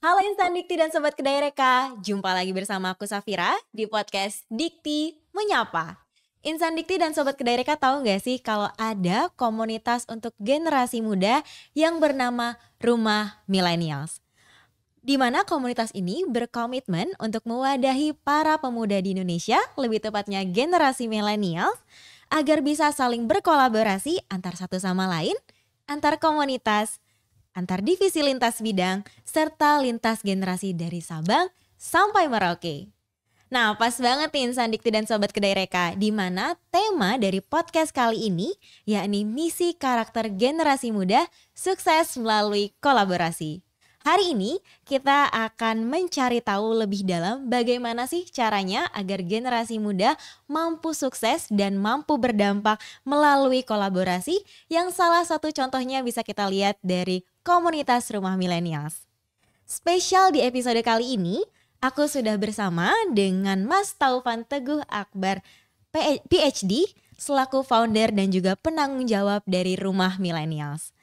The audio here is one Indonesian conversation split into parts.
Halo Insan Dikti dan Sobat Kedai Reka, jumpa lagi bersama aku Safira di podcast Dikti Menyapa. Insan Dikti dan Sobat Kedai Reka tahu gak sih kalau ada komunitas untuk generasi muda yang bernama Rumah Millennials? Di mana komunitas ini berkomitmen untuk mewadahi para pemuda di Indonesia, lebih tepatnya generasi millennials, agar bisa saling berkolaborasi antar satu sama lain, antar komunitas, antar divisi lintas bidang, serta lintas generasi dari Sabang sampai Merauke. Nah, pas banget nih Insan Dikti dan Sobat Kedai Reka, di mana tema dari podcast kali ini yakni misi karakter generasi muda sukses melalui kolaborasi. Hari ini kita akan mencari tahu lebih dalam bagaimana sih caranya agar generasi muda mampu sukses dan mampu berdampak melalui kolaborasi yang salah satu contohnya bisa kita lihat dari komunitas Rumah Millennials. Spesial di episode kali ini, aku sudah bersama dengan Mas Taufan Teguh Akbar, PhD, selaku founder dan juga penanggung jawab dari Rumah Millennials.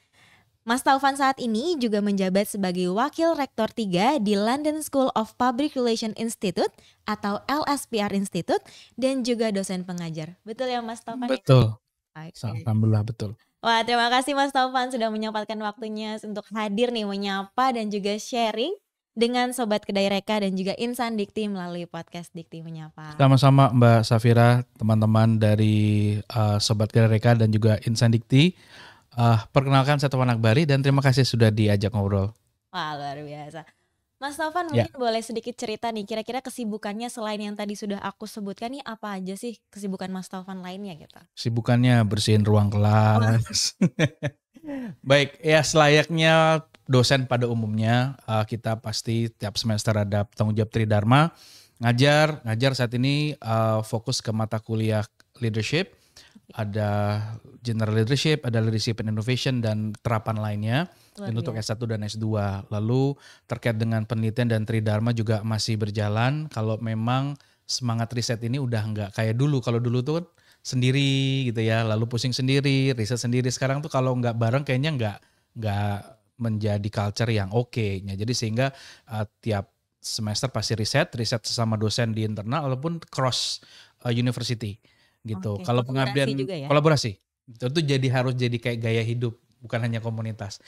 Mas Taufan saat ini juga menjabat sebagai Wakil Rektor 3 di London School of Public Relations Institute atau LSPR Institute dan juga dosen pengajar. Betul ya Mas Taufan? Betul. Okay. Alhamdulillah betul. Wah, terima kasih Mas Taufan sudah menyempatkan waktunya untuk hadir nih menyapa dan juga sharing dengan Sobat Kedai Reka dan juga Insan Dikti melalui podcast Dikti Menyapa. Sama-sama Mbak Safira, teman-teman dari Sobat Kedai Reka dan juga Insan Dikti. Perkenalkan saya Taufan Akbari dan terima kasih sudah diajak ngobrol. Wah, luar biasa. Mas Taufan mungkin boleh sedikit cerita nih, kira-kira kesibukannya selain yang tadi sudah aku sebutkan nih apa aja sih kesibukan Mas Taufan lainnya gitu? Sibukannya bersihin ruang kelas. Baik, ya selayaknya dosen pada umumnya, kita pasti tiap semester ada tanggung jawab tridharma. Ngajar saat ini fokus ke mata kuliah leadership, ada general leadership, ada leadership and innovation dan terapan lainnya untuk S1 dan S2. Lalu terkait dengan penelitian dan tridharma juga masih berjalan. Kalau memang semangat riset ini udah nggak kayak dulu. Kalau dulu tuh sendiri gitu ya, lalu pusing sendiri, riset sendiri. Sekarang tuh kalau nggak bareng kayaknya nggak menjadi culture yang oke. Jadi sehingga tiap semester pasti riset sesama dosen di internal ataupun cross university gitu. Kalau pengabdian juga ya? kolaborasi itu jadi harus jadi kayak gaya hidup, bukan hanya komunitas.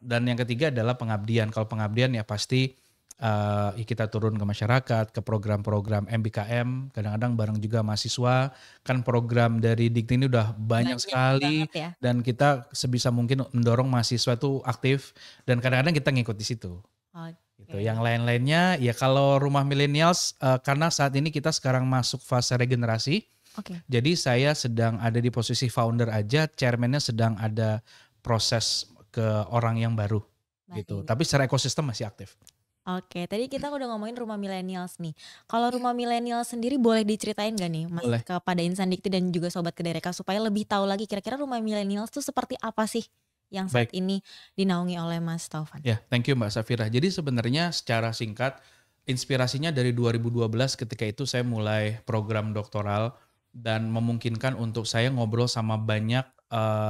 Dan yang ketiga adalah pengabdian. Kalau pengabdian ya pasti kita turun ke masyarakat, ke program-program MBKM, kadang-kadang bareng juga mahasiswa. Kan program dari Dikti ini udah banyak sekali ya. Dan kita sebisa mungkin mendorong mahasiswa itu aktif dan kadang-kadang kita ngikut di situ. Gitu. Yang lain-lainnya ya kalau Rumah Millennials karena saat ini kita sekarang masuk fase regenerasi. Jadi saya sedang ada di posisi founder aja, chairman-nya sedang ada proses ke orang yang baru gitu. Tapi secara ekosistem masih aktif. Oke, tadi kita udah ngomongin Rumah Millennials nih. Kalau Rumah Millennials sendiri boleh diceritain gak nih Mas kepada Insan Dikti dan juga Sobat Kedai Reka supaya lebih tahu lagi kira-kira Rumah Millennials tuh seperti apa sih yang saat ini dinaungi oleh Mas Taufan? Ya, thank you Mbak Safira. Jadi sebenarnya secara singkat inspirasinya dari 2012 ketika itu saya mulai program doktoral dan memungkinkan untuk saya ngobrol sama banyak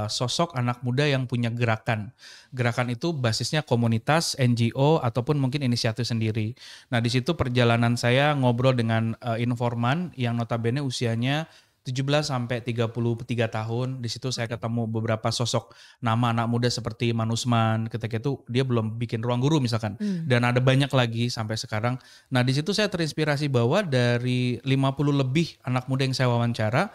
sosok anak muda yang punya gerakan. Gerakan itu basisnya komunitas, NGO, ataupun mungkin inisiatif sendiri. Nah di situ perjalanan saya ngobrol dengan informan yang notabene usianya 17 sampai 33 tahun. Di situ saya ketemu beberapa sosok nama anak muda seperti Manusman. Ketika itu dia belum bikin ruang guru misalkan. Dan ada banyak lagi sampai sekarang. Nah di situ saya terinspirasi bahwa dari 50 lebih anak muda yang saya wawancara,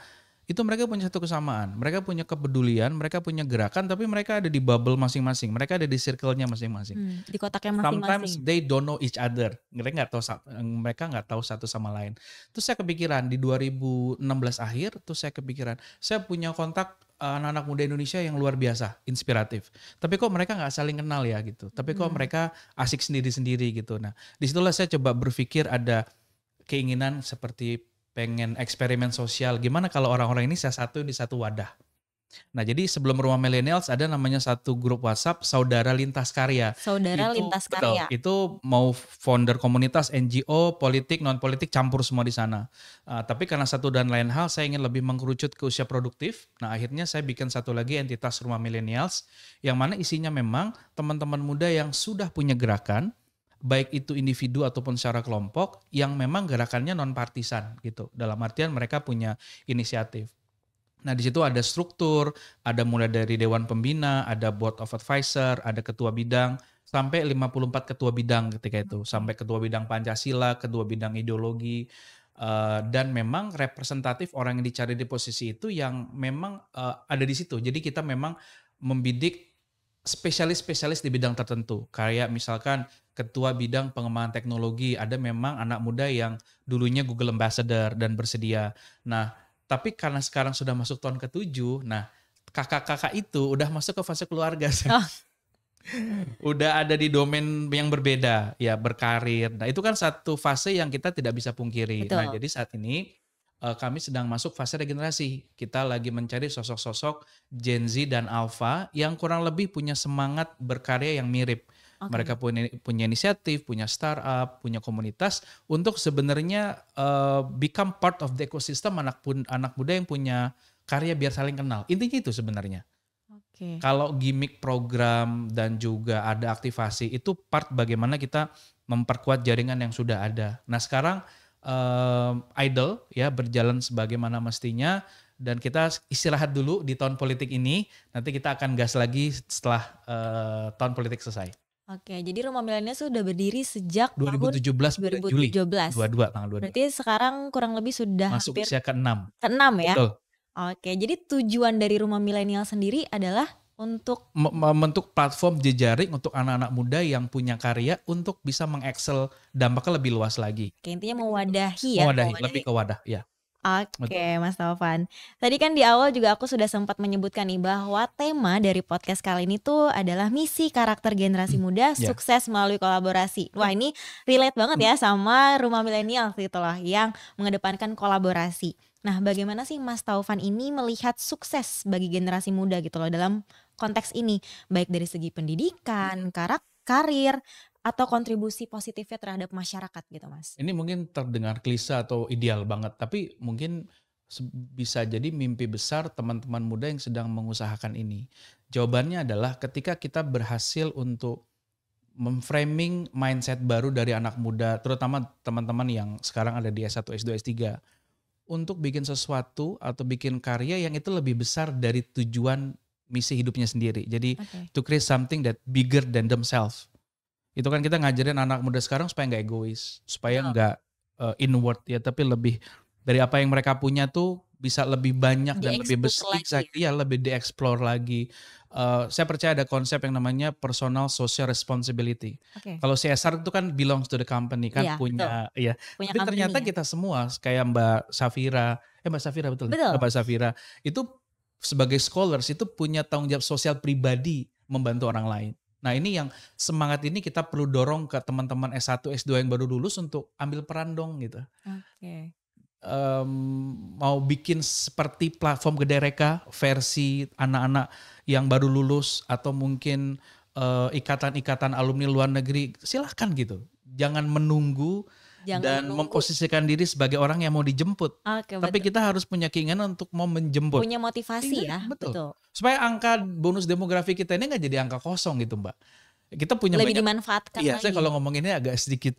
itu mereka punya satu kesamaan. Mereka punya kepedulian, mereka punya gerakan, tapi mereka ada di bubble masing-masing. Mereka ada di circle-nya masing-masing. Di kotaknya masing-masing. Sometimes they don't know each other. Mereka nggak tahu satu sama lain. Terus saya kepikiran di 2016 akhir, terus saya kepikiran, saya punya kontak anak-anak muda Indonesia yang luar biasa, inspiratif. Tapi kok mereka nggak saling kenal ya gitu. Tapi kok mereka asik sendiri-sendiri gitu. Nah, disitulah saya coba berpikir ada keinginan seperti pengen eksperimen sosial. Gimana kalau orang-orang ini saya satu di satu wadah. Nah jadi sebelum Rumah Millennials ada namanya satu grup WhatsApp Saudara Lintas Karya. Lintas Karya. Itu mau founder komunitas, NGO, politik, non politik campur semua di sana. Tapi karena satu dan lain hal saya ingin lebih mengkerucut ke usia produktif. Nah akhirnya saya bikin satu lagi entitas Rumah Millennials yang mana isinya memang teman-teman muda yang sudah punya gerakan baik itu individu ataupun secara kelompok yang memang gerakannya non partisan gitu. Dalam artian mereka punya inisiatif. Nah, di situ ada struktur, ada mulai dari dewan pembina, ada board of advisor, ada ketua bidang, sampai 54 ketua bidang ketika itu, sampai ketua bidang Pancasila, ketua bidang ideologi, dan memang representatif orang yang dicari di posisi itu yang memang ada di situ. Jadi kita memang membidik spesialis-spesialis di bidang tertentu. Kayak misalkan ketua bidang pengembangan teknologi, ada memang anak muda yang dulunya Google Ambassador dan bersedia. Nah, tapi karena sekarang sudah masuk tahun ke-7, nah kakak-kakak itu udah masuk ke fase keluarga. Oh. Udah ada di domain yang berbeda, ya berkarir. Nah itu kan satu fase yang kita tidak bisa pungkiri. Nah Betul. jadi saat ini kami sedang masuk fase regenerasi. Kita lagi mencari sosok-sosok Gen Z dan Alpha yang kurang lebih punya semangat berkarya yang mirip. Oke. Mereka punya inisiatif, punya startup, punya komunitas untuk sebenarnya become part of the ecosystem anak muda yang punya karya biar saling kenal. Intinya itu sebenarnya. Oke. Kalau gimmick program dan juga ada aktivasi itu part bagaimana kita memperkuat jaringan yang sudah ada. Nah sekarang idle ya berjalan sebagaimana mestinya dan kita istirahat dulu di tahun politik ini. Nanti kita akan gas lagi setelah tahun politik selesai. Oke, jadi Rumah Milenial sudah berdiri sejak tahun 2017 bulan Juli 2017. 22 tanggal 22. Berarti sekarang kurang lebih sudah Masuk hampir usia ke-6. ke-6 ya? Betul. Oke, jadi tujuan dari Rumah Milenial sendiri adalah untuk Membentuk platform jejaring untuk anak-anak muda yang punya karya untuk bisa mengexcel dampaknya lebih luas lagi. intinya mewadahi ya. Mewadahi, lebih ke wadah ya. Oke, Betul. Mas Taufan. Tadi kan di awal juga aku sudah sempat menyebutkan nih bahwa tema dari podcast kali ini tuh adalah misi karakter generasi muda Ya. sukses melalui kolaborasi. Wah, ini relate banget ya sama Rumah Milenial gitu loh yang mengedepankan kolaborasi. Nah, bagaimana sih Mas Taufan ini melihat sukses bagi generasi muda gitu loh dalam konteks ini, baik dari segi pendidikan, karir, atau kontribusi positifnya terhadap masyarakat gitu, Mas? Ini mungkin terdengar klise atau ideal banget, tapi mungkin bisa jadi mimpi besar teman-teman muda yang sedang mengusahakan ini. Jawabannya adalah ketika kita berhasil untuk memframing mindset baru dari anak muda, terutama teman-teman yang sekarang ada di S1, S2, S3, untuk bikin sesuatu atau bikin karya yang itu lebih besar dari tujuan misi hidupnya sendiri. Jadi Oke. to create something that bigger than themselves. Itu kan kita ngajarin anak muda sekarang supaya nggak egois, supaya Betul. nggak inward ya, tapi lebih dari apa yang mereka punya tuh bisa lebih banyak dan lebih Di-explore besar, lagi. exactly, ya lebih dieksplor lagi. Saya percaya ada konsep yang namanya personal social responsibility. Oke. Kalau CSR itu kan belongs to the company kan, Iya, punya ya. Punya Tapi company ternyata ya? kita semua kayak Mbak Safira betul ya? Betul. Mbak Safira itu sebagai scholars itu punya tanggung jawab sosial pribadi membantu orang lain. Nah ini yang semangat ini kita perlu dorong ke teman-teman S1, S2 yang baru lulus untuk ambil peran dong gitu. Oke. Mau bikin seperti platform Gede Reka versi anak-anak yang baru lulus atau mungkin ikatan-ikatan alumni luar negeri, silahkan gitu. Jangan menunggu dan memposisikan diri sebagai orang yang mau dijemput. Oke, Tapi betul. kita harus punya keinginan untuk mau menjemput. Punya motivasi Iya, ya, betul. betul. Supaya angka bonus demografi kita ini nggak jadi angka kosong gitu Mbak. Kita punya Lebih banyak. dimanfaatkan Iya, saya lagi. kalau ngomong ini agak sedikit.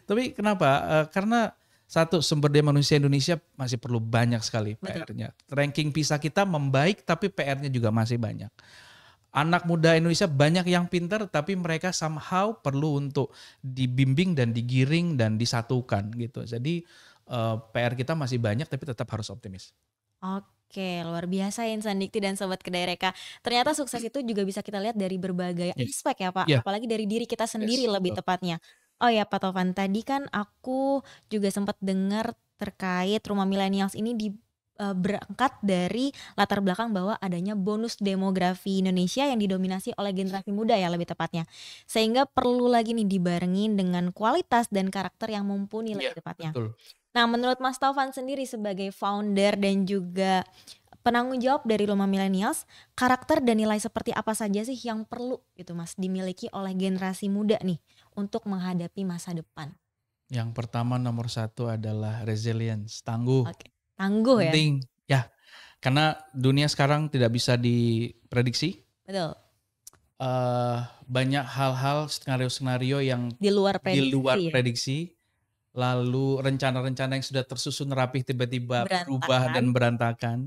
Tapi kenapa? Karena satu, sumber daya manusia Indonesia masih perlu banyak sekali Betul. PR-nya. Ranking PISA kita membaik tapi PR-nya juga masih banyak. Anak muda Indonesia banyak yang pintar tapi mereka somehow perlu untuk dibimbing dan digiring dan disatukan gitu. Jadi PR kita masih banyak tapi tetap harus optimis. Oke, luar biasa ya Insan Dikti dan Sobat Kedai Reka. Ternyata sukses itu juga bisa kita lihat dari berbagai Iya. aspek ya Pak, Iya. apalagi dari diri kita sendiri Yes, lebih betul. tepatnya. Oh ya Pak Taufan, tadi kan aku juga sempat dengar terkait Rumah Millennials ini berangkat dari latar belakang bahwa adanya bonus demografi Indonesia yang didominasi oleh generasi muda ya lebih tepatnya. Sehingga perlu lagi nih dibarengin dengan kualitas dan karakter yang mumpuni Iya, lebih tepatnya. betul. Nah, menurut Mas Taufan sendiri sebagai founder dan juga penanggung jawab dari Rumah Millennials, karakter dan nilai seperti apa saja sih yang perlu gitu Mas dimiliki oleh generasi muda nih untuk menghadapi masa depan? Yang pertama nomor 1 adalah resilience, tangguh. Oke, tangguh ya. Penting ya, karena dunia sekarang tidak bisa diprediksi. Betul. banyak hal-hal skenario-skenario yang Di luar di luar prediksi ya? prediksi, lalu rencana-rencana yang sudah tersusun rapih tiba-tiba berubah Berantakan. dan berantakan.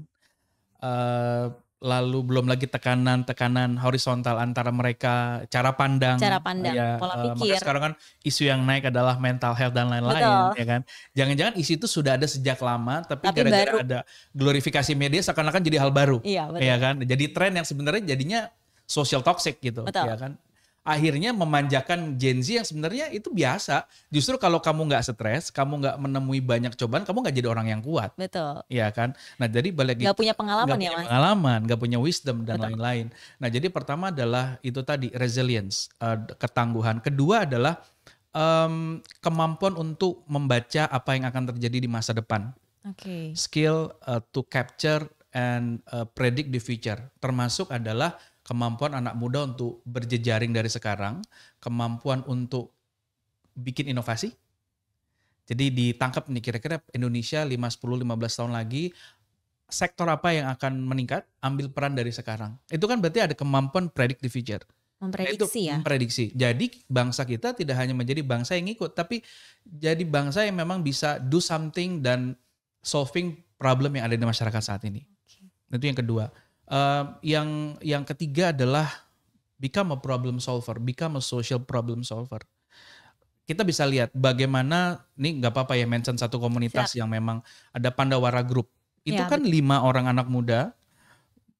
Eee, Lalu belum lagi tekanan-tekanan horizontal antara mereka, cara Cara pandang, pandang, pola makanya pikir. sekarang kan isu yang naik adalah mental health dan lain-lain, Betul, ya kan. Jangan-jangan isu itu sudah ada sejak lama, tapi tapi gara-gara baru. ada glorifikasi media seakan-akan jadi hal baru, Iya, ya betul. kan. Jadi tren yang sebenarnya jadinya social toxic gitu, Betul. ya kan. Akhirnya memanjakan Gen Z yang sebenarnya itu biasa. Justru kalau kamu nggak stres, kamu nggak menemui banyak cobaan, kamu nggak jadi orang yang kuat. Betul. Iya kan? Nah jadi balik lagi Nggak punya pengalaman nggak ya, punya Mas? pengalaman, nggak punya wisdom dan Betul. lain-lain. Nah jadi pertama adalah itu tadi resilience, ketangguhan. Kedua adalah kemampuan untuk membaca apa yang akan terjadi di masa depan. Oke. Skill to capture and predict the future. Termasuk adalah kemampuan anak muda untuk berjejaring dari sekarang, kemampuan untuk bikin inovasi. Jadi ditangkap nih kira-kira Indonesia 5, 10, 15 tahun lagi sektor apa yang akan meningkat, ambil peran dari sekarang. Itu kan berarti ada kemampuan predict the future. Nah, itu Memprediksi ya? memprediksi. Jadi bangsa kita tidak hanya menjadi bangsa yang ikut, tapi jadi bangsa yang memang bisa do something dan solving problem yang ada di masyarakat saat ini. Itu yang kedua. Yang ketiga adalah become a problem solver, become a social problem solver. Kita bisa lihat bagaimana, nih nggak apa-apa ya mention satu komunitas yang memang ada Pandawara Group. Itu Ya, kan 5 orang anak muda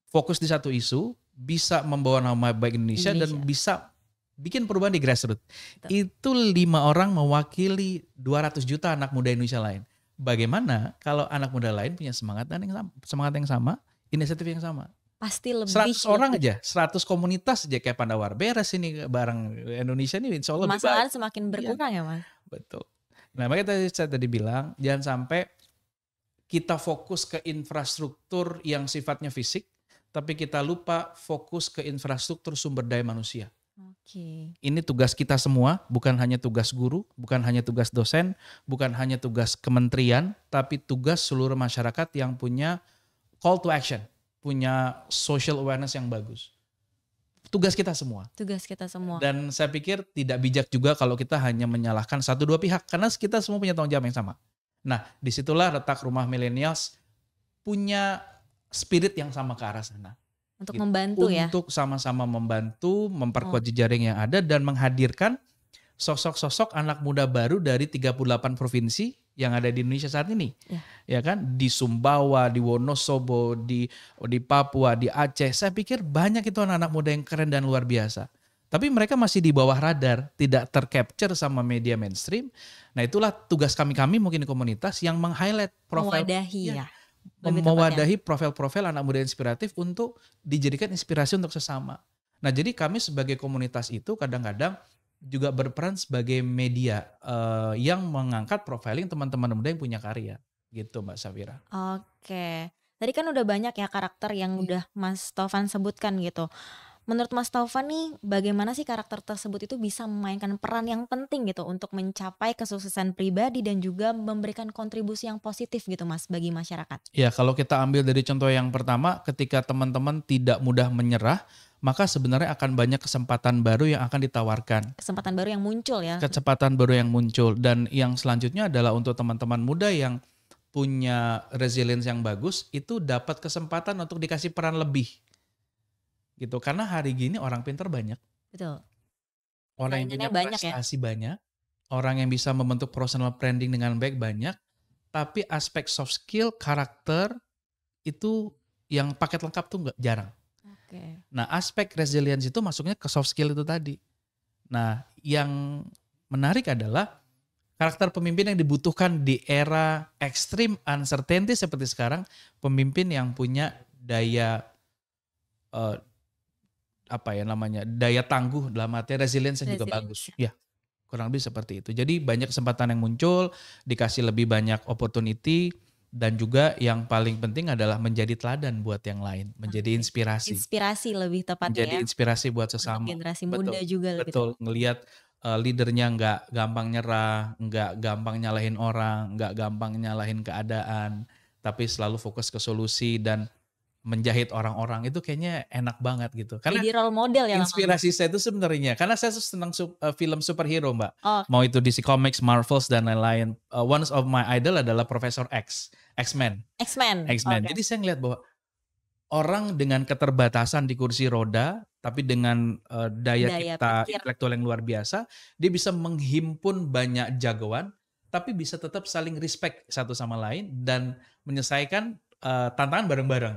fokus di satu isu, bisa membawa nama baik Indonesia dan bisa bikin perubahan di grassroots. Itu 5 orang mewakili 200 juta anak muda Indonesia lain. Bagaimana kalau anak muda lain punya semangat yang sama, inisiatif yang sama? Pasti lebih 100 orang aja, 100 komunitas aja kayak Pandawara. Beres ini bareng Indonesia ini insya Allah lebih baik. Permasalahan semakin berkurang ya, Mas? Betul. Nah makanya saya tadi bilang jangan sampai kita fokus ke infrastruktur yang sifatnya fisik, tapi kita lupa fokus ke infrastruktur sumber daya manusia. Oke. Ini tugas kita semua, bukan hanya tugas guru, bukan hanya tugas dosen, bukan hanya tugas kementerian, tapi tugas seluruh masyarakat yang punya call to action, punya social awareness yang bagus. Tugas kita semua. Tugas kita semua. Dan saya pikir tidak bijak juga kalau kita hanya menyalahkan 1-2 pihak, karena kita semua punya tanggung jawab yang sama. Nah, disitulah letak Rumah Millennials punya spirit yang sama ke arah sana. Untuk gitu. membantu ya? Untuk sama-sama membantu, memperkuat jejaring yang ada dan menghadirkan sosok-sosok anak muda baru dari 38 provinsi yang ada di Indonesia saat ini. Ya kan? Di Sumbawa, di Wonosobo, di Papua, di Aceh. Saya pikir banyak itu anak-anak muda yang keren dan luar biasa. Tapi mereka masih di bawah radar, tidak tercapture sama media mainstream. Nah itulah tugas kami mungkin di komunitas yang meng-highlight profil. Mewadahi profil-profil anak muda inspiratif untuk dijadikan inspirasi untuk sesama. Nah jadi kami sebagai komunitas itu kadang-kadang juga berperan sebagai media yang mengangkat profiling teman-teman muda yang punya karya. Gitu Mbak Safira. Oke. Tadi kan udah banyak ya karakter yang udah Mas Taufan sebutkan gitu. Menurut Mas Taufan nih, bagaimana sih karakter tersebut itu bisa memainkan peran yang penting gitu untuk mencapai kesuksesan pribadi dan juga memberikan kontribusi yang positif gitu Mas bagi masyarakat? Ya kalau kita ambil dari contoh yang pertama, ketika teman-teman tidak mudah menyerah, maka sebenarnya akan banyak kesempatan baru yang akan ditawarkan. Kesempatan baru yang muncul ya? Kesempatan baru yang muncul. Dan yang selanjutnya adalah untuk teman-teman muda yang punya resilience yang bagus, itu dapat kesempatan untuk dikasih peran lebih. Gitu karena hari gini orang pintar banyak. Betul. Orang yang punya prestasi banyak, orang yang bisa membentuk personal branding dengan baik banyak, tapi aspek soft skill, karakter itu yang paket lengkap tuh nggak jarang. Nah aspek resilience itu masuknya ke soft skill itu tadi. Nah yang menarik adalah karakter pemimpin yang dibutuhkan di era extreme uncertainty seperti sekarang, pemimpin yang punya daya daya tangguh dalam arti resilience juga bagus. Ya, kurang lebih seperti itu. Jadi banyak kesempatan yang muncul, dikasih lebih banyak opportunity dan juga yang paling penting adalah menjadi teladan buat yang lain, menjadi inspirasi. Inspirasi lebih tepatnya menjadi inspirasi buat sesama. Untuk generasi muda juga lebih betul. Ngelihat leadernya nggak gampang nyerah, nggak gampang nyalahin orang, nggak gampang nyalahin keadaan, tapi selalu fokus ke solusi dan menjahit orang-orang itu kayaknya enak banget gitu. Karena Jadi role model ya lama-lama. inspirasi saya itu sebenarnya karena saya senang film superhero, Mbak. Oh, Mau itu DC Comics, Marvels dan lain-lain. One of my idol adalah Profesor X, X-Men. X-Men. X-Men. Oke. Jadi saya ngeliat bahwa orang dengan keterbatasan di kursi roda, tapi dengan daya Daya kita pikir. intelektual yang luar biasa, dia bisa menghimpun banyak jagoan, tapi bisa tetap saling respect satu sama lain dan menyelesaikan tantangan bareng-bareng.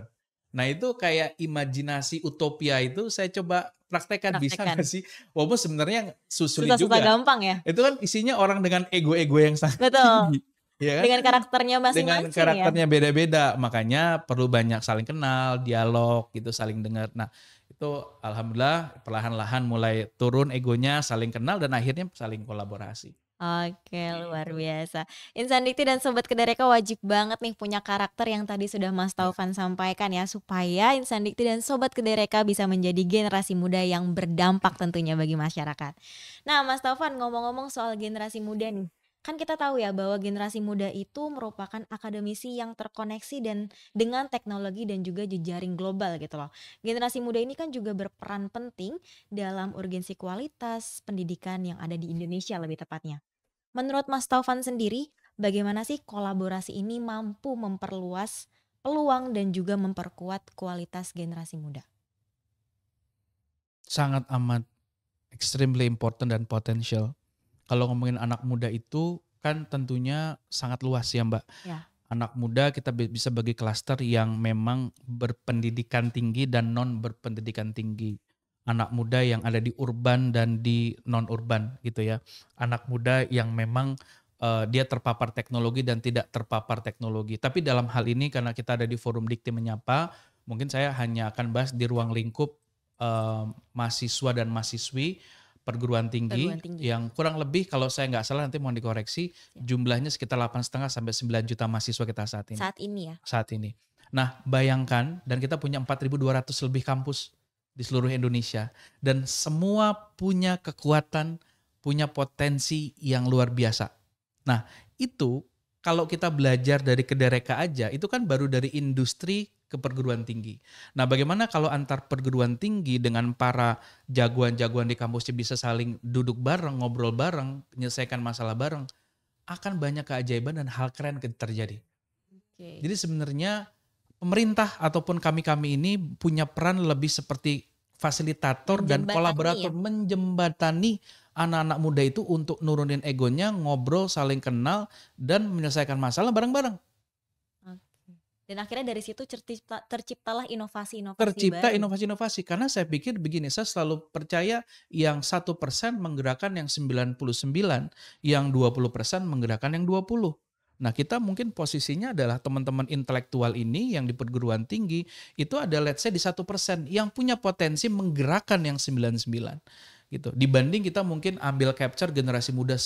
Nah itu kayak imajinasi utopia itu saya coba praktekkan, bisa Praktekkan. nggak sih? Walaupun sebenarnya sulit Susah-susah juga. gampang ya. Itu kan isinya orang dengan ego-ego yang sangat Betul. tinggi. Ya kan? Dengan karakternya Dengan masing-masing ya. karakternya beda-beda, makanya perlu banyak saling kenal, dialog gitu, saling dengar. Nah itu alhamdulillah perlahan-lahan mulai turun egonya, saling kenal dan akhirnya saling kolaborasi. Oke, luar biasa. Insan Dikti dan Sobat Kedareka wajib banget nih punya karakter yang tadi sudah Mas Taufan sampaikan ya, supaya Insan Dikti dan Sobat Kedareka bisa menjadi generasi muda yang berdampak tentunya bagi masyarakat. Nah, Mas Taufan, ngomong-ngomong soal generasi muda nih, kan kita tahu ya bahwa generasi muda itu merupakan akademisi yang terkoneksi dan dengan teknologi dan juga jejaring global gitu loh. Generasi muda ini kan juga berperan penting dalam urgensi kualitas pendidikan yang ada di Indonesia lebih tepatnya. Menurut Mas Taufan sendiri, bagaimana sih kolaborasi ini mampu memperluas peluang dan juga memperkuat kualitas generasi muda? Sangat amat extremely important dan potential. Kalau ngomongin anak muda itu kan tentunya sangat luas ya Mbak. Ya. Anak muda kita bisa bagi klaster yang memang berpendidikan tinggi dan non berpendidikan tinggi. Anak muda yang ada di urban dan di non urban gitu ya. Anak muda yang memang dia terpapar teknologi dan tidak terpapar teknologi. Tapi dalam hal ini karena kita ada di forum Dikti Menyapa, mungkin saya hanya akan bahas di ruang lingkup mahasiswa dan mahasiswi perguruan tinggi yang kurang lebih kalau saya nggak salah nanti mohon dikoreksi jumlahnya sekitar 8,5 sampai 9 juta mahasiswa kita saat ini. Saat ini ya. Saat ini. Nah, bayangkan dan kita punya 4.200 lebih kampus di seluruh Indonesia dan semua punya kekuatan, punya potensi yang luar biasa. Nah, itu kalau kita belajar dari Kedareka aja itu kan baru dari industri ke perguruan tinggi. Nah, bagaimana kalau antar perguruan tinggi dengan para jagoan-jagoan di kampusnya bisa saling duduk bareng, ngobrol bareng, menyelesaikan masalah bareng, akan banyak keajaiban dan hal keren terjadi. Okay. Jadi sebenarnya pemerintah ataupun kami-kami ini punya peran lebih seperti fasilitator dan kolaborator menjembatani anak-anak muda itu untuk nurunin egonya, ngobrol, saling kenal, dan menyelesaikan masalah bareng-bareng. Dan akhirnya dari situ terciptalah inovasi-inovasi Tercipta baru. inovasi-inovasi karena saya pikir begini, saya selalu percaya yang 1% menggerakkan yang 99, yang 20% menggerakkan yang 20. Nah kita mungkin posisinya adalah teman-teman intelektual ini yang di perguruan tinggi itu ada let's say di 1% yang punya potensi menggerakkan yang 99 gitu. Dibanding kita mungkin ambil capture generasi muda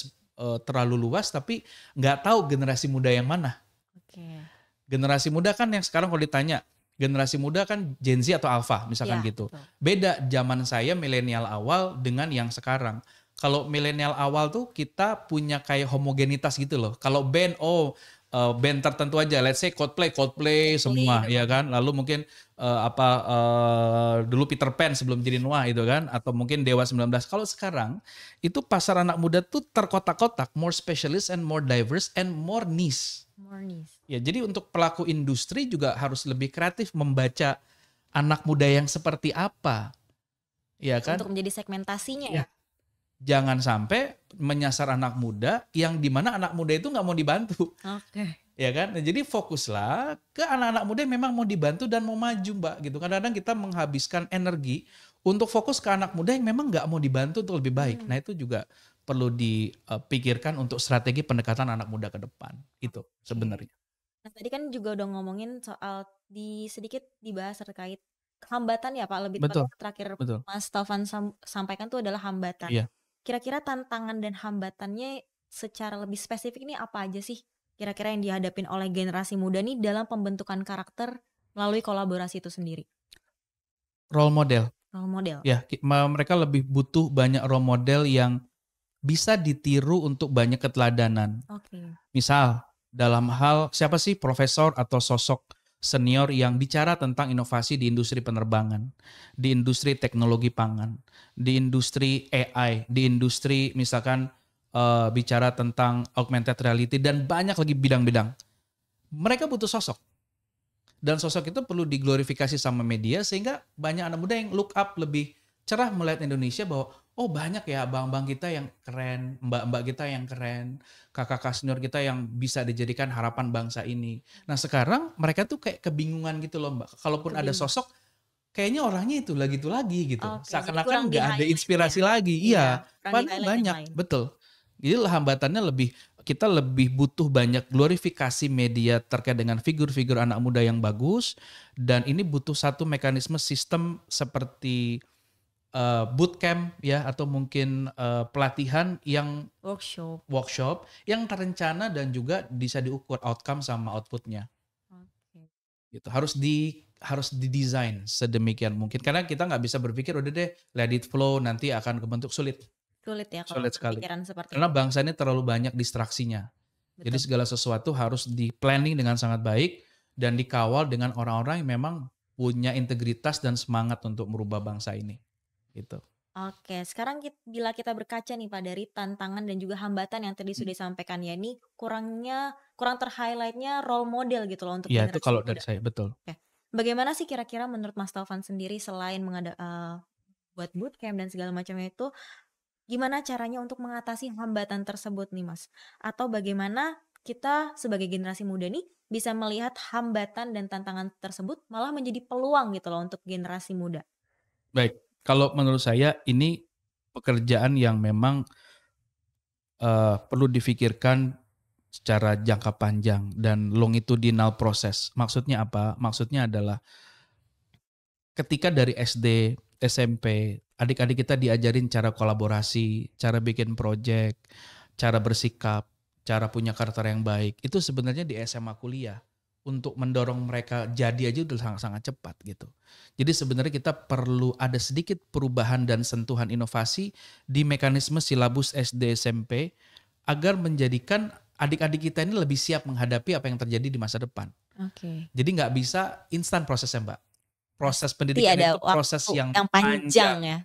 terlalu luas tapi nggak tahu generasi muda yang mana. Okay. Generasi muda kan yang sekarang kalau ditanya, generasi muda kan Gen Z atau Alpha misalkan gitu. Betul. Beda zaman saya milenial awal dengan yang sekarang. Kalau milenial awal tuh kita punya kayak homogenitas gitu loh. Kalau band, band tertentu aja, let's say Coldplay semua ya kan. Lalu mungkin dulu Peter Pan sebelum jadi Noah itu kan. Atau mungkin Dewa 19. Kalau sekarang itu pasar anak muda tuh terkotak-kotak, more specialist and more diverse and more niche. Ya, jadi untuk pelaku industri juga harus lebih kreatif membaca anak muda yang seperti apa. Ya kan? Untuk menjadi segmentasinya ya. Jangan sampai menyasar anak muda yang dimana anak muda itu nggak mau dibantu. Oke. Ya kan? Nah, jadi fokuslah ke anak-anak muda yang memang mau dibantu dan mau maju, Mbak. Gitu. Kadang-kadang kita menghabiskan energi untuk fokus ke anak muda yang memang nggak mau dibantu untuk lebih baik. Nah itu juga perlu dipikirkan untuk strategi pendekatan anak muda ke depan. Itu sebenarnya. Nah tadi kan juga udah ngomongin soal sedikit dibahas terkait hambatan ya Pak. Lebih terakhir Mas Taufan sampaikan tuh adalah hambatan. Iya. Kira-kira tantangan dan hambatannya secara lebih spesifik ini apa aja sih? Kira-kira yang dihadapin oleh generasi muda nih dalam pembentukan karakter melalui kolaborasi itu sendiri? Role model. Ya, mereka lebih butuh banyak role model yang bisa ditiru untuk banyak keteladanan. Okay. Misal dalam hal siapa sih profesor atau sosok senior yang bicara tentang inovasi di industri penerbangan, di industri teknologi pangan, di industri AI, di industri misalkan bicara tentang augmented reality dan banyak lagi bidang-bidang. Mereka butuh sosok. Dan sosok itu perlu diglorifikasi sama media sehingga banyak anak muda yang look up lebih cerah melihat Indonesia bahwa oh banyak ya abang-abang kita yang keren, mbak-mbak kita yang keren, kakak-kakak senior kita yang bisa dijadikan harapan bangsa ini. Nah sekarang mereka tuh kayak kebingungan gitu loh Mbak. Kalaupun ada sosok kayaknya orangnya itu lagi gitu. Oke, jadi Seakan-akan kurang nggak ada di-highlight inspirasi ya. lagi. Iya, Iya, kurang padahal di-highlight yang banyak, lain. betul. Jadi hambatannya kita lebih butuh banyak glorifikasi media terkait dengan figur-figur anak muda yang bagus dan ini butuh satu mekanisme sistem seperti bootcamp ya atau mungkin pelatihan yang workshop yang terencana dan juga bisa diukur outcome sama outputnya. Oke. Gitu. Harus didesain sedemikian mungkin karena kita nggak bisa berpikir udah deh let it flow nanti akan kebentuk sulit Ya kalau sekali pikiran seperti karena itu. bangsa ini terlalu banyak distraksinya. Betul. Jadi segala sesuatu harus di planning dengan sangat baik dan dikawal dengan orang-orang yang memang punya integritas dan semangat untuk merubah bangsa ini. Gitu. Oke, sekarang bila kita berkaca nih Pak dari tantangan dan juga hambatan yang tadi sudah disampaikan ya, ini kurang ter-highlight-nya role model gitu loh untuk Iya itu generasi kalau muda. dari saya betul. Oke. Bagaimana sih kira-kira menurut Mas Taufan sendiri selain buat bootcamp dan segala macamnya itu, gimana caranya untuk mengatasi hambatan tersebut nih Mas? Atau bagaimana kita sebagai generasi muda nih bisa melihat hambatan dan tantangan tersebut malah menjadi peluang gitu loh untuk generasi muda? Baik, kalau menurut saya ini pekerjaan yang memang perlu difikirkan secara jangka panjang dan longitudinal proses. Maksudnya apa? Maksudnya adalah ketika dari SD, SMP, adik-adik kita diajarin cara kolaborasi, cara bikin project, cara bersikap, cara punya karakter yang baik. Itu sebenarnya di SMA kuliah untuk mendorong mereka jadi aja udah sangat-sangat cepat gitu. Jadi sebenarnya kita perlu ada sedikit perubahan dan sentuhan inovasi di mekanisme silabus SD SMP agar menjadikan adik-adik kita ini lebih siap menghadapi apa yang terjadi di masa depan. Oke. Jadi nggak bisa instan prosesnya Mbak. Proses pendidikan ada itu proses waktu yang panjang ya.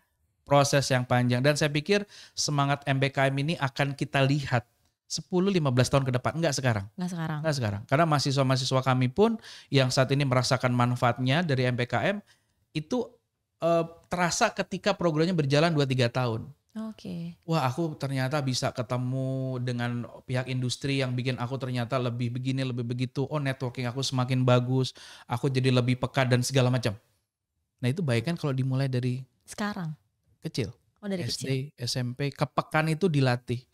Proses yang panjang dan saya pikir semangat MBKM ini akan kita lihat 10-15 tahun ke depan, enggak sekarang. Enggak sekarang. Karena mahasiswa-mahasiswa kami pun yang saat ini merasakan manfaatnya dari MBKM itu terasa ketika programnya berjalan 2-3 tahun. Oke. Wah, aku ternyata bisa ketemu dengan pihak industri yang bikin aku ternyata lebih begini, lebih begitu. Oh, networking aku semakin bagus. Aku jadi lebih peka dan segala macam. Nah, itu baik kan kalau dimulai dari sekarang. Kecil. Oh, dari SD, kecil. SMP, kepekaan itu dilatih.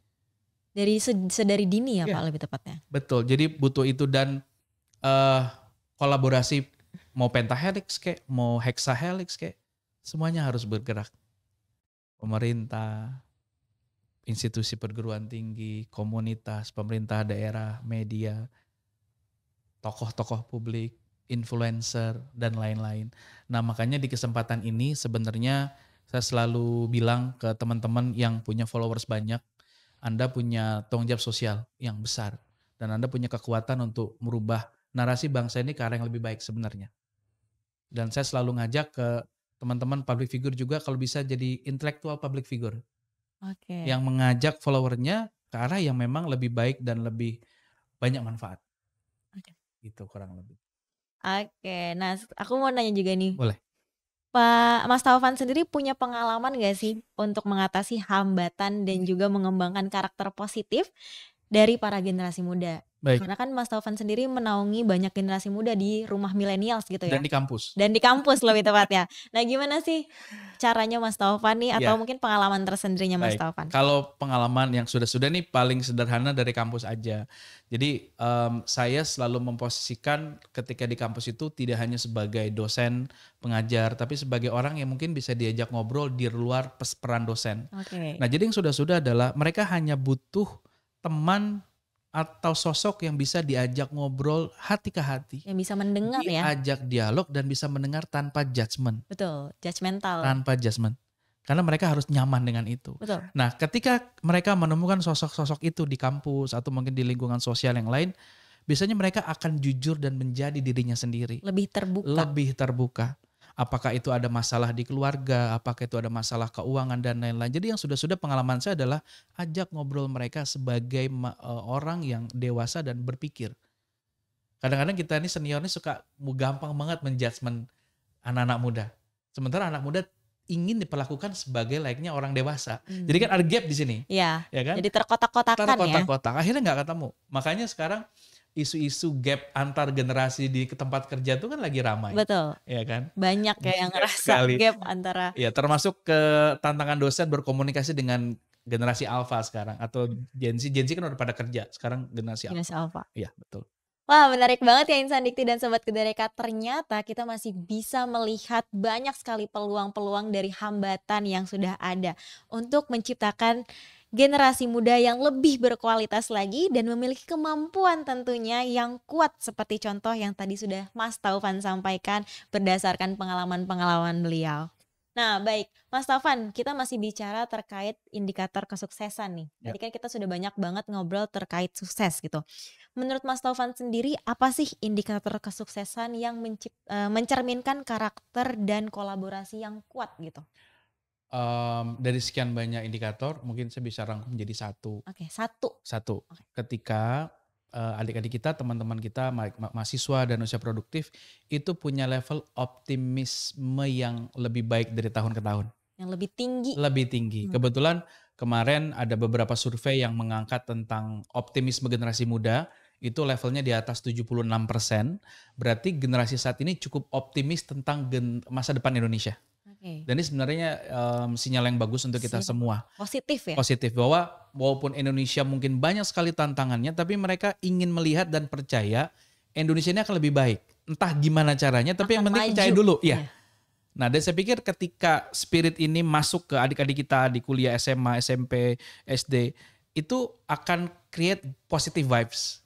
Dari sedari dini ya, Pak, lebih tepatnya. Betul. Jadi butuh itu dan kolaborasi mau pentahelix kayak, mau hexahelix kayak, semuanya harus bergerak. Pemerintah, institusi perguruan tinggi, komunitas, pemerintah daerah, media, tokoh-tokoh publik, influencer, dan lain-lain. Nah makanya di kesempatan ini sebenarnya saya selalu bilang ke teman-teman yang punya followers banyak, Anda punya tanggung jawab sosial yang besar. Dan Anda punya kekuatan untuk merubah narasi bangsa ini ke arah yang lebih baik sebenarnya. Dan saya selalu ngajak ke teman-teman public figure juga kalau bisa jadi intellectual public figure. Oke. Yang mengajak followernya ke arah yang memang lebih baik dan lebih banyak manfaat. Oke. Gitu kurang lebih. Oke, nah aku mau nanya juga nih. Boleh. Pak Mas Taufan sendiri punya pengalaman gak sih untuk mengatasi hambatan dan juga mengembangkan karakter positif dari para generasi muda? Baik. Karena kan Mas Taufan sendiri menaungi banyak generasi muda di rumah millennials gitu ya. Dan di kampus. Dan di kampus lebih tepatnya. Nah gimana sih caranya Mas Taufan nih atau mungkin pengalaman tersendirinya Mas Taufan? Kalau pengalaman yang sudah-sudah nih paling sederhana dari kampus aja. Jadi saya selalu memposisikan ketika di kampus itu tidak hanya sebagai dosen, pengajar, tapi sebagai orang yang mungkin bisa diajak ngobrol di luar peran dosen. Oke. Nah jadi yang sudah-sudah adalah mereka hanya butuh teman atau sosok yang bisa diajak ngobrol hati ke hati. Yang bisa mendengar ya. Diajak dialog dan bisa mendengar tanpa judgement. Betul, judgmental. Tanpa judgement. Karena mereka harus nyaman dengan itu. Betul. Nah ketika mereka menemukan sosok-sosok itu di kampus atau mungkin di lingkungan sosial yang lain, biasanya mereka akan jujur dan menjadi dirinya sendiri. Lebih terbuka. Lebih terbuka. Apakah itu ada masalah di keluarga, apakah itu ada masalah keuangan dan lain-lain. Jadi yang sudah pengalaman saya adalah ajak ngobrol mereka sebagai orang yang dewasa dan berpikir. Kadang-kadang kita ini senior ini suka gampang banget menjudgment anak-anak muda. Sementara anak muda ingin diperlakukan sebagai layaknya orang dewasa. Jadi kan ada gap di sini. Iya. Ya kan? Jadi terkotak-kotakan ya. Terkotak-kotak. Akhirnya nggak ketemu. Makanya sekarang isu-isu gap antar generasi di tempat kerja itu kan lagi ramai. Betul. Ya kan? Banyak ya yang ngerasa Sekali. gap antara. Ya, termasuk ke tantangan dosen berkomunikasi dengan generasi alpha sekarang atau Gen Z. Gen Z kan udah pada kerja. Sekarang generasi alpha. Iya, betul. Wah, menarik banget ya Insan Dikti dan Sobat Kedareka. Ternyata kita masih bisa melihat banyak sekali peluang-peluang dari hambatan yang sudah ada untuk menciptakan generasi muda yang lebih berkualitas lagi dan memiliki kemampuan tentunya yang kuat seperti contoh yang tadi sudah Mas Taufan sampaikan berdasarkan pengalaman-pengalaman beliau. Nah baik, Mas Taufan, kita masih bicara terkait indikator kesuksesan nih. Tadi kan kita sudah banyak banget ngobrol terkait sukses gitu. Menurut Mas Taufan sendiri, apa sih indikator kesuksesan yang mencerminkan karakter dan kolaborasi yang kuat gitu? Dari sekian banyak indikator, mungkin saya bisa rangkum jadi satu. Oke, satu. Okay. Ketika adik-adik kita, teman-teman kita, mahasiswa dan usia produktif itu punya level optimisme yang lebih baik dari tahun ke tahun. Yang lebih tinggi. Lebih tinggi. Kebetulan kemarin ada beberapa survei yang mengangkat tentang optimisme generasi muda. Itu levelnya di atas 76%. Berarti generasi saat ini cukup optimis tentang masa depan Indonesia. Dan ini sebenarnya sinyal yang bagus untuk kita semua. Positif ya? Positif, bahwa walaupun Indonesia mungkin banyak sekali tantangannya, tapi mereka ingin melihat dan percaya Indonesia ini akan lebih baik. Entah gimana caranya, tapi yang penting percaya dulu. Iya. Nah, dan saya pikir ketika spirit ini masuk ke adik-adik kita di kuliah SMA, SMP, SD, itu akan create positive vibes.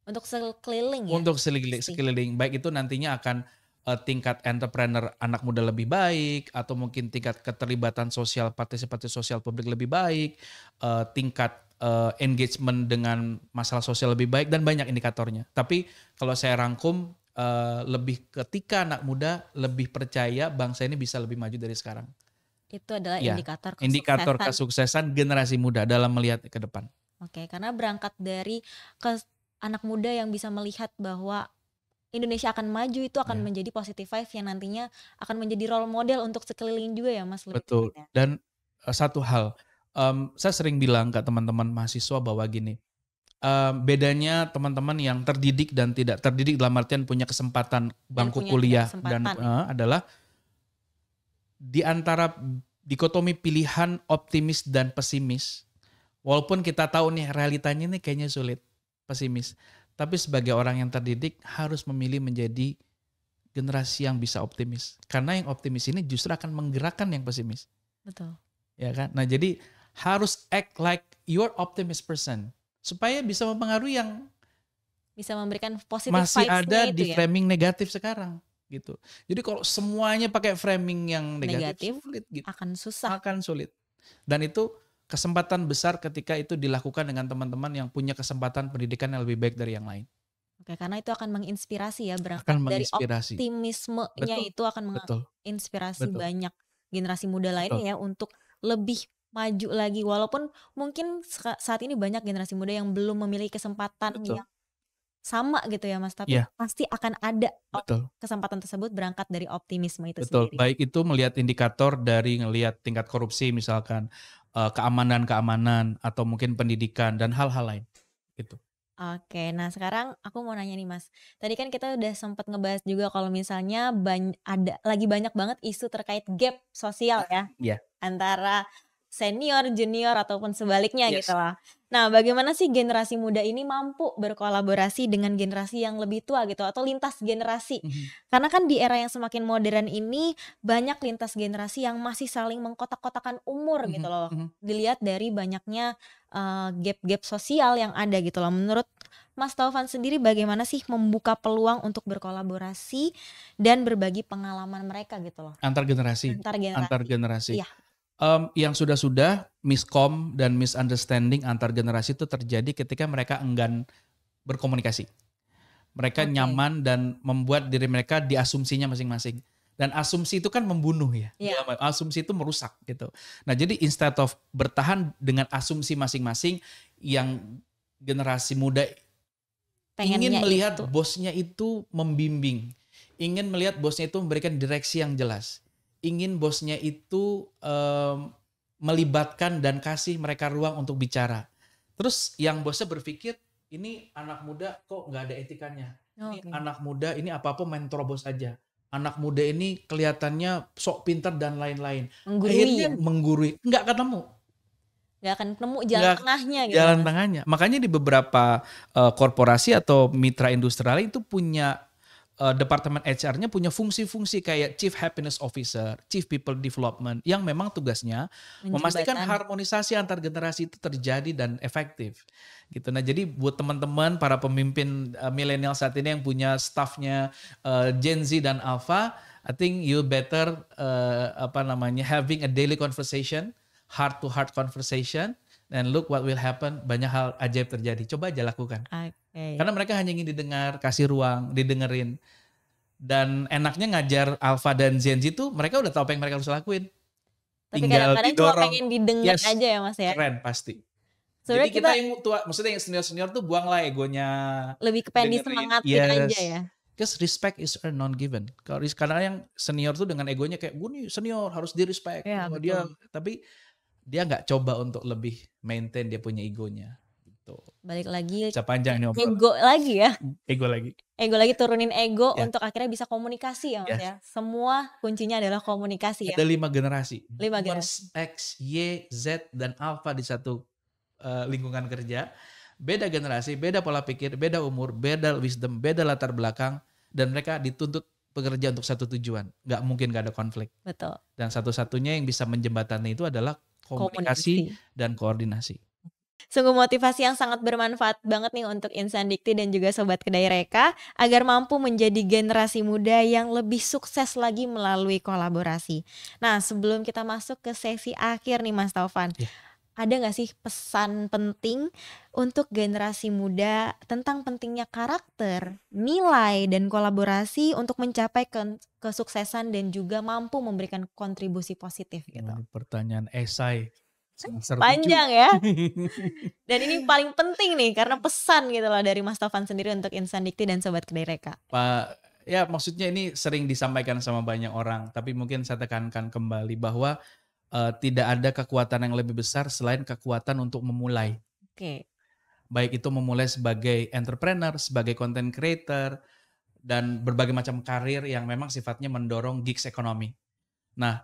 Untuk sekeliling ya? Untuk sekeliling. Baik itu nantinya akan tingkat entrepreneur anak muda lebih baik, atau mungkin tingkat keterlibatan sosial, partisipasi sosial publik lebih baik, tingkat engagement dengan masalah sosial lebih baik, dan banyak indikatornya. Tapi kalau saya rangkum, lebih ketika anak muda lebih percaya bangsa ini bisa lebih maju dari sekarang. Itu adalah indikator kesuksesan. Indikator kesuksesan generasi muda dalam melihat ke depan. Oke, karena berangkat dari anak muda yang bisa melihat bahwa Indonesia akan maju, itu akan menjadi positive vibe yang nantinya akan menjadi role model untuk sekeliling juga ya Mas. Betul. Dan satu hal, saya sering bilang ke teman-teman mahasiswa bahwa gini, bedanya teman-teman yang terdidik dan tidak terdidik dalam artian punya kesempatan bangku kuliah dan adalah di antara dikotomi pilihan optimis dan pesimis. Walaupun kita tahu nih realitanya ini kayaknya sulit, pesimis. Tapi sebagai orang yang terdidik harus memilih menjadi generasi yang bisa optimis. Karena yang optimis ini justru akan menggerakkan yang pesimis. Betul. Ya kan? Nah, jadi harus act like you're optimist person supaya bisa mempengaruhi yang bisa memberikan positive masih ada itu di framing negatif sekarang gitu. Jadi kalau semuanya pakai framing yang negatif sulit gitu. Akan sulit. Dan itu kesempatan besar ketika itu dilakukan dengan teman-teman yang punya kesempatan pendidikan yang lebih baik dari yang lain. Oke, karena itu akan menginspirasi ya, berangkat dari optimismenya itu akan menginspirasi banyak generasi muda lainnya ya untuk lebih maju lagi. Walaupun mungkin saat ini banyak generasi muda yang belum memiliki kesempatan yang sama gitu ya Mas, tapi pasti akan ada kesempatan tersebut berangkat dari optimisme itu sendiri. Baik itu melihat indikator dari ngelihat tingkat korupsi misalkan, keamanan atau mungkin pendidikan dan hal-hal lain gitu. Oke, nah sekarang aku mau nanya nih Mas. Tadi kan kita udah sempat ngebahas juga kalau misalnya lagi banyak banget isu terkait gap sosial ya. Antara senior, junior ataupun sebaliknya gitu lah. Nah, bagaimana sih generasi muda ini mampu berkolaborasi dengan generasi yang lebih tua gitu atau lintas generasi? Karena kan di era yang semakin modern ini banyak lintas generasi yang masih saling mengkotak-kotakan umur gitu loh. Dilihat dari banyaknya gap-gap sosial yang ada gitu loh. Menurut Mas Taufan sendiri bagaimana sih membuka peluang untuk berkolaborasi dan berbagi pengalaman mereka gitu loh? Antar generasi. Iya. Yang sudah miskom dan misunderstanding antar generasi itu terjadi ketika mereka enggan berkomunikasi. Mereka Oke. nyaman dan membuat diri mereka di asumsinya masing-masing. Dan asumsi itu kan membunuh ya. Iya. Asumsi itu merusak gitu. Nah jadi instead of bertahan dengan asumsi masing-masing, yang generasi muda ingin Pengennya melihat itu. bosnya itu membimbing. Ingin melihat bosnya itu memberikan direksi yang jelas. Ingin bosnya itu melibatkan dan kasih mereka ruang untuk bicara. Terus yang bosnya berpikir, ini anak muda kok nggak ada etikanya. Ini Oke. anak muda ini apa-apa main terobos aja. Anak muda ini kelihatannya sok pintar dan lain-lain. Menggurui Akhirnya ya. menggurui, nggak ketemu. Nggak akan nemu jalan Nggak tengahnya gitu ya jalan Mas. tengahnya. Makanya di beberapa korporasi atau mitra industrial itu punya departemen HR-nya punya fungsi-fungsi kayak Chief Happiness Officer, Chief People Development yang memang tugasnya memastikan Menjembatani. harmonisasi antar generasi itu terjadi dan efektif. Gitu. Nah, jadi buat teman-teman para pemimpin milenial saat ini yang punya staffnya Gen Z dan Alpha, I think you better having a daily conversation, heart to heart conversation, and look what will happen. Banyak hal ajaib terjadi. Coba aja lakukan. Oke. Karena mereka hanya ingin didengar, kasih ruang, didengerin. Dan enaknya ngajar Alpha dan Gen Z tuh mereka udah tahu apa yang mereka harus lakuin. Tapi Tinggal kadang-kadang cuma didorong. pengen didengar Yes, aja ya Mas ya. keren pasti. Sebenarnya Jadi kita yang tua, maksudnya yang senior-senior tuh buanglah egonya. lebih kepengen Dengerin. disemangatin aja Yes. ya. Because respect is earned non given. Kalau karena yang senior tuh dengan egonya kayak gue nih senior harus di respect Iya, sama betul. dia, tapi dia nggak coba untuk lebih maintain dia punya egonya. Gitu. Balik lagi Bisa panjang nih obrolan. ego lagi ya. Ego lagi. Ego lagi, turunin ego Ya. untuk akhirnya bisa komunikasi ya Mas Yes. ya. Semua kuncinya adalah komunikasi ya. Ada 5 generasi. 5 Boomers, X, Y, Z, dan Alpha di satu lingkungan kerja. Beda generasi, beda pola pikir, beda umur, beda wisdom, beda latar belakang. Dan mereka dituntut bekerja untuk satu tujuan. Nggak mungkin nggak ada konflik. Betul. Dan satu-satunya yang bisa menjembatani itu adalah komunikasi dan koordinasi. Sungguh motivasi yang sangat bermanfaat banget nih untuk Insan Dikti dan juga Sobat Kedai Reka agar mampu menjadi generasi muda yang lebih sukses lagi melalui kolaborasi. Nah, sebelum kita masuk ke sesi akhir nih Mas Taufan, Ya. ada gak sih pesan penting untuk generasi muda tentang pentingnya karakter, nilai, dan kolaborasi untuk mencapai kesuksesan dan juga mampu memberikan kontribusi positif gitu? Ini pertanyaan esai. semester 7. Panjang ya. Dan ini paling penting nih karena pesan gitu loh dari Mas Taufan sendiri untuk Insan Dikti dan Sobat Kedai Reka. Pak, ya maksudnya ini sering disampaikan sama banyak orang, tapi mungkin saya tekankan kembali bahwa tidak ada kekuatan yang lebih besar selain kekuatan untuk memulai. Oke. Baik itu memulai sebagai entrepreneur, sebagai content creator, dan berbagai macam karir yang memang sifatnya mendorong gigs ekonomi. Nah,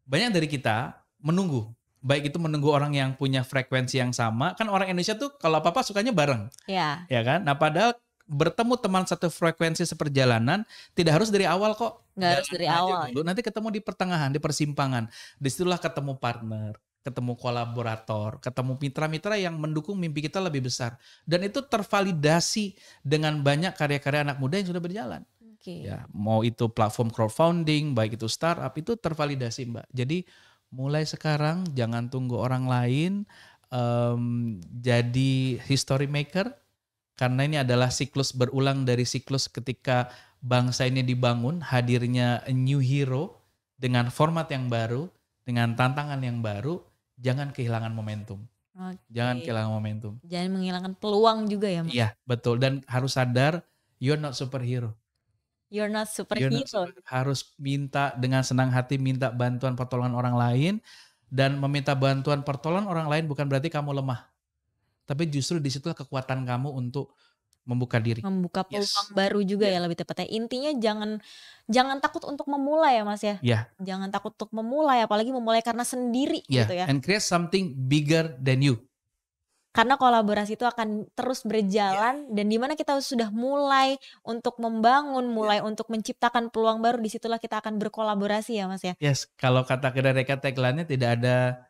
banyak dari kita menunggu. Baik itu menunggu orang yang punya frekuensi yang sama. Kan orang Indonesia tuh kalau apa-apa sukanya bareng. Ya. Ya kan? Nah padahal bertemu teman satu frekuensi seperjalanan tidak harus dari awal kok. Nggak harus dari Jalan aja awal. dulu, nanti ketemu di pertengahan, di persimpangan. Disitulah ketemu partner, ketemu kolaborator, ketemu mitra-mitra yang mendukung mimpi kita lebih besar. Dan itu tervalidasi dengan banyak karya-karya anak muda yang sudah berjalan. Oke. Ya, mau itu platform crowdfunding, baik itu startup, itu tervalidasi Mbak. Jadi mulai sekarang jangan tunggu orang lain, jadi history maker, karena ini adalah siklus berulang dari siklus ketika bangsa ini dibangun, hadirnya a new hero dengan format yang baru, dengan tantangan yang baru, jangan kehilangan momentum. Oke. Jangan kehilangan momentum. Jangan menghilangkan peluang juga ya Mas. Iya, betul. Dan harus sadar, you're not superhero. You're not You're not superhero. harus minta dengan senang hati minta bantuan pertolongan orang lain, dan meminta bantuan pertolongan orang lain bukan berarti kamu lemah. Tapi justru disitulah kekuatan kamu untuk membuka diri. Membuka peluang Yes. baru juga ya lebih tepatnya. Intinya jangan takut untuk memulai ya Mas ya. Ya, Jangan takut untuk memulai, apalagi memulai karena sendiri ya. gitu ya. And create something bigger than you. Karena kolaborasi itu akan terus berjalan dan dimana kita sudah mulai untuk membangun, mulai untuk menciptakan peluang baru, disitulah kita akan berkolaborasi ya Mas ya. Yes, kalau kata Kedai Reka tagline-nya tidak ada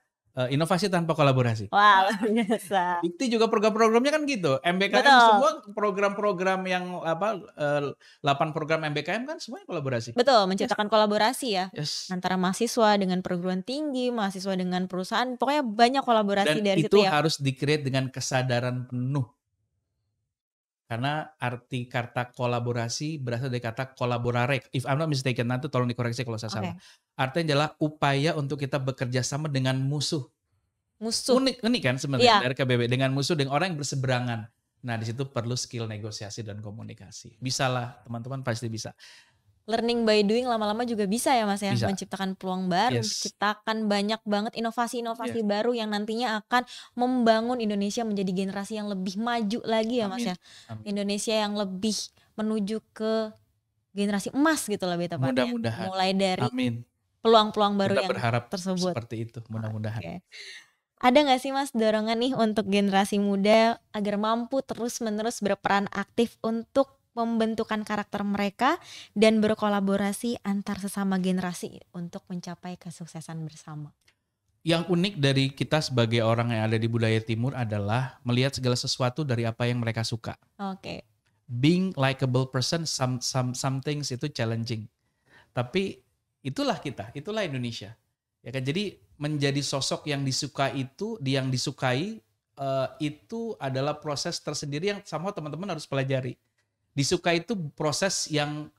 inovasi tanpa kolaborasi. Wah luar biasa. Dikti juga program-programnya kan gitu. MBKM Betul. semua program-program yang 8 program MBKM kan semuanya kolaborasi. Betul, menciptakan kolaborasi ya. Yes. Antara mahasiswa dengan perguruan tinggi, mahasiswa dengan perusahaan, pokoknya banyak kolaborasi Dan dari itu situ ya. harus di-create dengan kesadaran penuh. Karena arti kata kolaborasi berasal dari kata collaborare. If I'm not mistaken, nanti tolong dikoreksi kalau saya Oke. salah. Artinya adalah upaya untuk kita bekerja sama dengan musuh. Musuh. Unik kan sebenarnya Iya. dari KBB, dengan musuh, dengan orang yang berseberangan. Nah di situ perlu skill negosiasi dan komunikasi. Bisa lah, teman-teman pasti bisa. Learning by doing lama-lama juga bisa ya Mas ya, Bisa. menciptakan peluang baru, Yes. menciptakan banyak banget inovasi-inovasi Yes. baru yang nantinya akan membangun Indonesia menjadi generasi yang lebih maju lagi ya Mas Amin. ya. Amin. Indonesia yang lebih menuju ke generasi emas gitu lebih tepatnya. Mudah-mudahan. Mulai dari Amin. peluang-peluang baru Kita yang berharap tersebut. seperti itu, mudah-mudahan. Oke. Ada nggak sih Mas dorongan nih untuk generasi muda agar mampu terus-menerus berperan aktif untuk pembentukan karakter mereka dan berkolaborasi antar sesama generasi untuk mencapai kesuksesan bersama? Yang unik dari kita sebagai orang yang ada di budaya timur adalah melihat segala sesuatu dari apa yang mereka suka. Oke. Being likable person, some things itu challenging. Tapi itulah kita, itulah Indonesia. Ya kan, jadi menjadi sosok yang disukai itu adalah proses tersendiri yang sama teman-teman harus pelajari. Disukai itu proses yang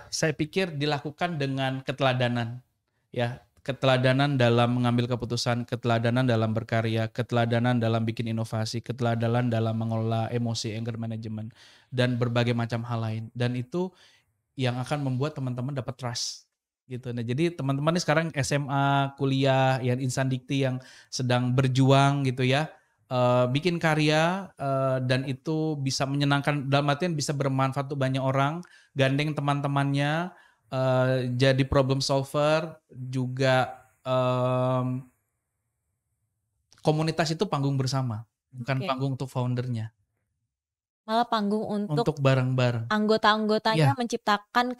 saya pikir dilakukan dengan keteladanan, ya, keteladanan dalam mengambil keputusan, keteladanan dalam berkarya, keteladanan dalam bikin inovasi, keteladanan dalam mengelola emosi, anger management, dan berbagai macam hal lain. Dan itu yang akan membuat teman-teman dapat trust gitu. Nah, jadi teman-teman ini sekarang SMA, kuliah, yang insan dikti yang sedang berjuang gitu ya, bikin karya dan itu bisa menyenangkan, dalam artian bisa bermanfaat untuk banyak orang, gandeng teman-temannya, jadi problem solver juga. Komunitas itu panggung bersama, bukan Oke. panggung untuk foundernya, Malah panggung untuk untuk bareng-bareng. anggota-anggotanya Iya. menciptakan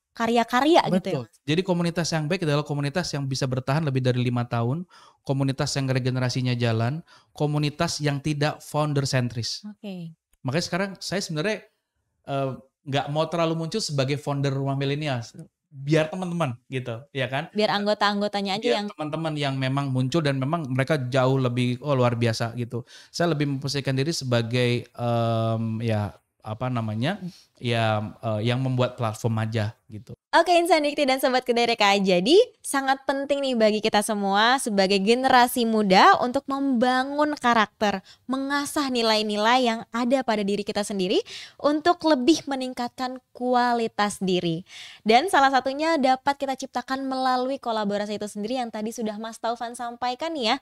karya-karya gitu ya Betul. Mas? Jadi komunitas yang baik adalah komunitas yang bisa bertahan lebih dari 5 tahun, komunitas yang regenerasinya jalan, komunitas yang tidak founder sentris. Oke. Makanya sekarang saya sebenarnya nggak mau terlalu muncul sebagai founder rumah milenial. Biar teman-teman gitu, ya kan? Biar anggota-anggotanya aja Biar yang teman-teman yang memang muncul dan memang mereka jauh lebih luar biasa gitu. Saya lebih memposisikan diri sebagai yang membuat platform aja gitu. Oke Insan Dikti dan Sobat Kedereka, jadi sangat penting nih bagi kita semua sebagai generasi muda untuk membangun karakter, mengasah nilai-nilai yang ada pada diri kita sendiri untuk lebih meningkatkan kualitas diri. Dan salah satunya dapat kita ciptakan melalui kolaborasi itu sendiri yang tadi sudah Mas Taufan sampaikan nih ya,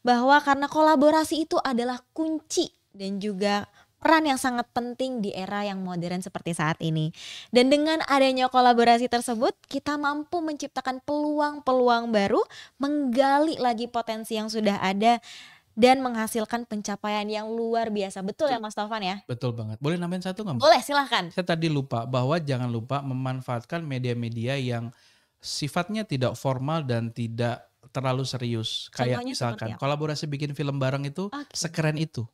bahwa karena kolaborasi itu adalah kunci dan juga peran yang sangat penting di era yang modern seperti saat ini. Dan dengan adanya kolaborasi tersebut, kita mampu menciptakan peluang-peluang baru, menggali lagi potensi yang sudah ada, dan menghasilkan pencapaian yang luar biasa. Betul ya Mas Taufan ya? Betul banget. Boleh nambahin satu nggak, Mbak? Boleh, silahkan. Saya tadi lupa bahwa jangan lupa memanfaatkan media-media yang sifatnya tidak formal dan tidak terlalu serius. Kayak Contohnya misalkan seperti apa? kolaborasi bikin film bareng itu Oke. sekeren itu.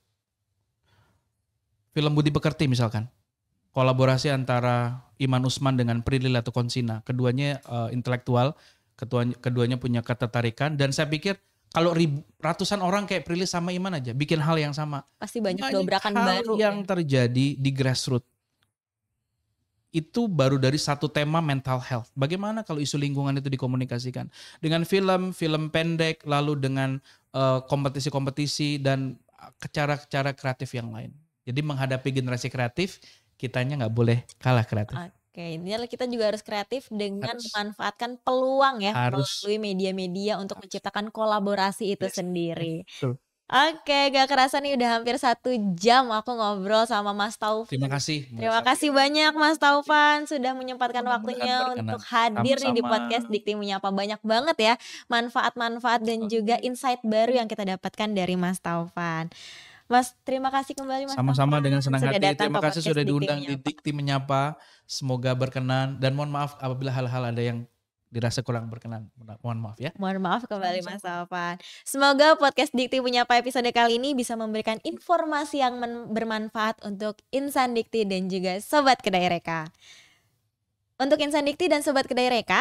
Film Budi Pekerti misalkan. Kolaborasi antara Iman Usman dengan Prilly Latukonsina. Keduanya intelektual, keduanya punya ketertarikan, dan saya pikir kalau ratusan orang kayak Prilly sama Iman aja bikin hal yang sama, Pasti banyak dobrakan hal baru. yang terjadi di grassroots. Itu baru dari satu tema mental health. Bagaimana kalau isu lingkungan itu dikomunikasikan dengan film pendek, lalu dengan kompetisi-kompetisi dan cara-cara kreatif yang lain. Jadi menghadapi generasi kreatif, kitanya nggak boleh kalah kreatif. Oke, intinya kita juga harus kreatif dengan memanfaatkan peluang ya melalui media-media untuk menciptakan kolaborasi itu sendiri. Betul. Oke, gak kerasa nih udah hampir 1 jam aku ngobrol sama Mas Taufan. Terima kasih. Terima kasih banyak Mas Taufan sudah menyempatkan waktunya untuk hadir nih di podcast Dikti Menyapa. Banyak banget ya manfaat-manfaat dan juga insight baru yang kita dapatkan dari Mas Taufan. Mas, terima kasih kembali Mas Sama-sama Taufan. dengan senang Sudah hati. datang Terima ke kasih podcast sudah Dikti diundang di Menyapa. Dikti Menyapa. Semoga berkenan dan mohon maaf apabila hal-hal ada yang dirasa kurang berkenan. Mohon maaf ya. Mohon maaf kembali Mas Taufan. Semoga podcast Dikti Menyapa episode kali ini bisa memberikan informasi yang bermanfaat untuk Insan Dikti dan juga Sobat Kedai Reka. Untuk Insan Dikti dan Sobat Kedai Reka,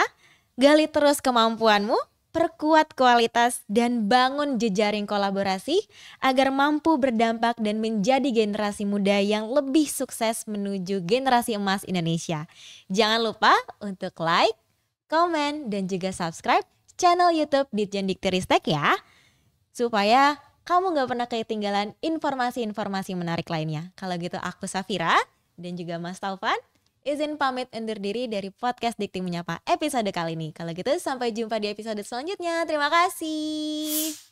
gali terus kemampuanmu, perkuat kualitas, dan bangun jejaring kolaborasi agar mampu berdampak dan menjadi generasi muda yang lebih sukses menuju generasi emas Indonesia. Jangan lupa untuk like, komen, dan juga subscribe channel YouTube Ditjen Dikti-Ristek ya, supaya kamu gak pernah ketinggalan informasi-informasi menarik lainnya. Kalau gitu aku Safira dan juga Mas Taufan izin pamit undur diri dari podcast Dikti Menyapa episode kali ini. Kalau gitu sampai jumpa di episode selanjutnya. Terima kasih.